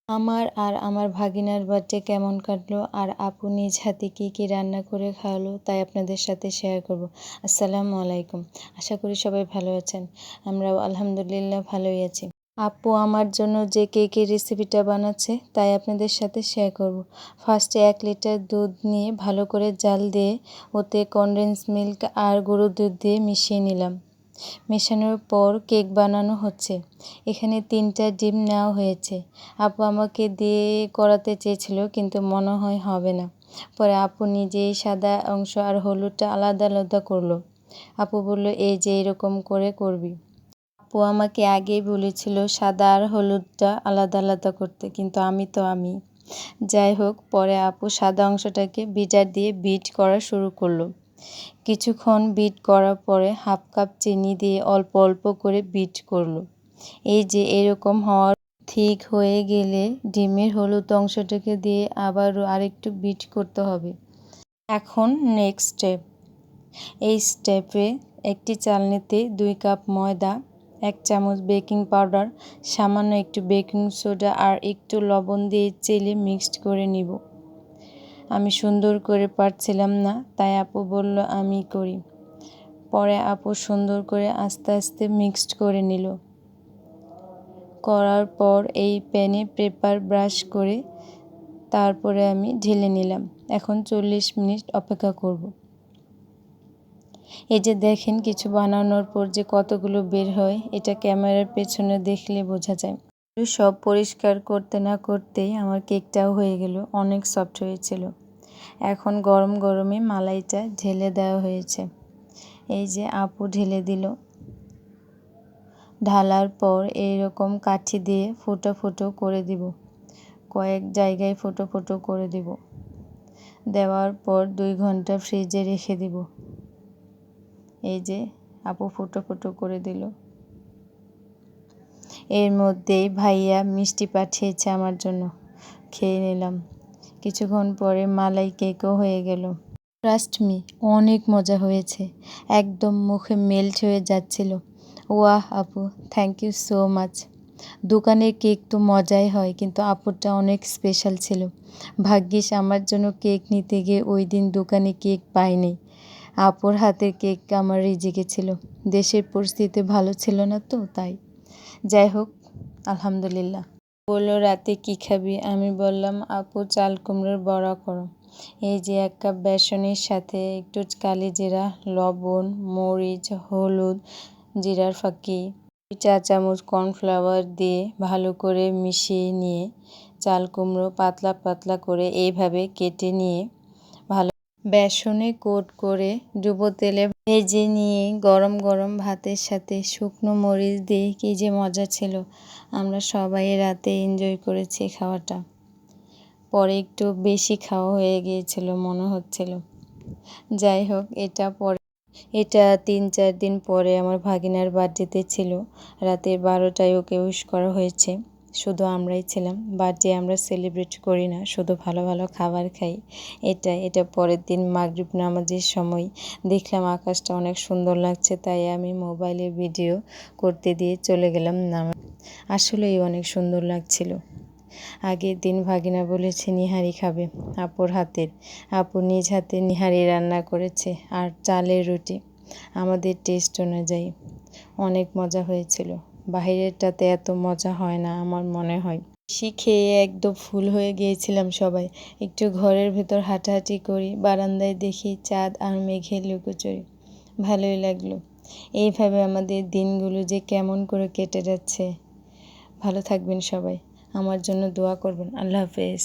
আমার আর আমার ভাগিনার বার্থডে কেমন কাটলো আর আপু নিজ হাতে কী রান্না করে খাওয়ালো তাই আপনাদের সাথে শেয়ার করব। আসসালামু আলাইকুম। আশা করি সবাই ভালো আছেন। আমরাও আলহামদুলিল্লাহ ভালোই আছি। আপু আমার জন্য যে কেকের রেসিপিটা বানাচ্ছে তাই আপনাদের সাথে শেয়ার করব। ফার্স্টে 1 লিটার দুধ নিয়ে ভালো করে জাল দিয়ে ওতে কনডেন্স মিল্ক আর গরুর দুধ দিয়ে মিশিয়ে নিলাম। মেশানোর পর কেক বানানো হচ্ছে। এখানে 3টা ডিম নেওয়া হয়েছে। আপু আমাকে দিয়ে করাতে চেয়েছিল কিন্তু মনে হয় হবে না। পরে আপু নিজেই সাদা অংশ আর হলুদটা আলাদা আলাদা করলো। আপু বলল এই যে এরকম করে করবি। আপু আমাকে আগেই বলেছিল সাদা আর হলুদটা আলাদা আলাদা করতে, কিন্তু আমি। যাই হোক, পরে আপু সাদা অংশটাকে বিটার দিয়ে বিট করা শুরু করলো। কিছুক্ষণ বিট করার পরে হাফ কাপ চিনি দিয়ে অল্প অল্প করে বিট করলো। এই যে এরকম হওয়ার ঠিক হয়ে গেলে ডিমের হলুদ অংশটাকে দিয়ে আবারও আরেকটু বিট করতে হবে। এখন নেক্সট স্টেপ। এই স্টেপে একটি চালনিতে 2 কাপ ময়দা, 1 চামচ বেকিং পাউডার, সামান্য একটু বেকিং সোডা আর একটু লবণ দিয়ে চেলে মিক্সড করে নিব। আমি সুন্দর করে পারছিলাম না, তাই আপু বলল আমি করি। পরে আপু সুন্দর করে আস্তে আস্তে মিক্সড করে নিল। করার পর এই প্যানে পেপার ব্রাশ করে তারপরে আমি ঢেলে নিলাম। এখন 40 মিনিট অপেক্ষা করব। এই যে দেখেন কিছু বানানোর পর যে কতগুলো বের হয়, এটা ক্যামেরার পেছনে দেখলে বোঝা যায়। সব পরিষ্কার করতে না করতেই আমার কেকটাও হয়ে গেল, অনেক সফট হয়েছিল। এখন গরম গরমে মালাইটা ঢেলে দেওয়া হয়েছে। এই যে আপু ঢেলে দিল। ঢালার পর এইরকম কাঠি দিয়ে ফুটো ফুটো করে দিব। কয়েক জায়গায় ফুটো ফুটো করে দিব। দেওয়ার পর 2 ঘন্টা ফ্রিজে রেখে দিব। এই যে আপু ফুটো ফুটো করে দিল। এর মধ্যেই ভাইয়া মিষ্টি পাঠিয়েছে আমার জন্য। খেয়ে নিলাম। কিছুক্ষণ পরে মালাই কেকও হয়ে গেল। ট্রাস্ট মি, অনেক মজা হয়েছে। একদম মুখে মেল্ট হয়ে যাচ্ছিল। ওয়াহ আপু, থ্যাংক ইউ সো মাচ। দোকানের কেক তো মজাই হয়, কিন্তু আপুরটা অনেক স্পেশাল ছিল। ভাগ্যিস আমার জন্য কেক নিতে গিয়ে ওই দিন দোকানে কেক পাইনি। আপুর হাতের কেক আমার রিজিকে ছিল। দেশের পরিস্থিতি ভালো ছিল না তো তাই। যাই হোক, আলহামদুলিল্লাহ। বলল রাতে কি খাবি? আমি বললাম আপু চাল কুমড়োর বড়া করো। এই যে 1 কাপ বেসনের সাথে একটু কালিজিরা, লবণ, মরিচ, হলুদ, জিরার ফাঁকি, 2 চা চামচ কর্নফ্লাওয়ার দিয়ে ভালো করে মিশিয়ে নিয়ে চাল কুমড়ো পাতলা পাতলা করে এইভাবে কেটে নিয়ে ভালো বেসনে কোট করে ডুবো তেলে ভেজে নিয়ে গরম গরম ভাতের সাথে শুকনো মরিচ দিয়ে কী যে মজা ছিল। আমরা সবাই রাতে এনজয় করেছি খাওয়াটা। পরে একটু বেশি খাওয়া হয়ে গিয়েছিল মনে হচ্ছিল। যাই হোক, এটা 3-4 দিন পরে আমার ভাগিনার বার্থডেতে ছিল। রাতের 12টায় ওকে উইশ করা হয়েছে। শুধু আমরাই ছিলাম। বার্থডে আমরা সেলিব্রেট করি না, শুধু ভালো ভালো খাবার খাই। এটা পরের দিন মাগরিব নামাজের সময় দেখলাম আকাশটা অনেক সুন্দর লাগছে, তাই আমি মোবাইলে ভিডিও করতে দিয়ে চলে গেলাম নামাজ। আসলেই অনেক সুন্দর লাগছিল। আগের দিন ভাগিনা বলেছে নিহারি খাবে আপুর হাতের। আপু নিজ হাতে নিহারি রান্না করেছে আর চালের রুটি আমাদের টেস্ট অনুযায়ী। অনেক মজা হয়েছিল। বাইরেরটাতে এত মজা হয় না আমার মনে হয়। বেশি খেয়ে একদম ফুল হয়ে গিয়েছিলাম সবাই। একটু ঘরের ভেতর হাঁটাহাঁটি করি, বারান্দায় দেখি চাঁদ আর মেঘের লুকোচুরি। ভালোই লাগলো। এইভাবে আমাদের দিনগুলো যে কেমন করে কেটে যাচ্ছে। ভালো থাকবেন সবাই। আমার জন্য দোয়া করবেন। আল্লাহ হাফেজ।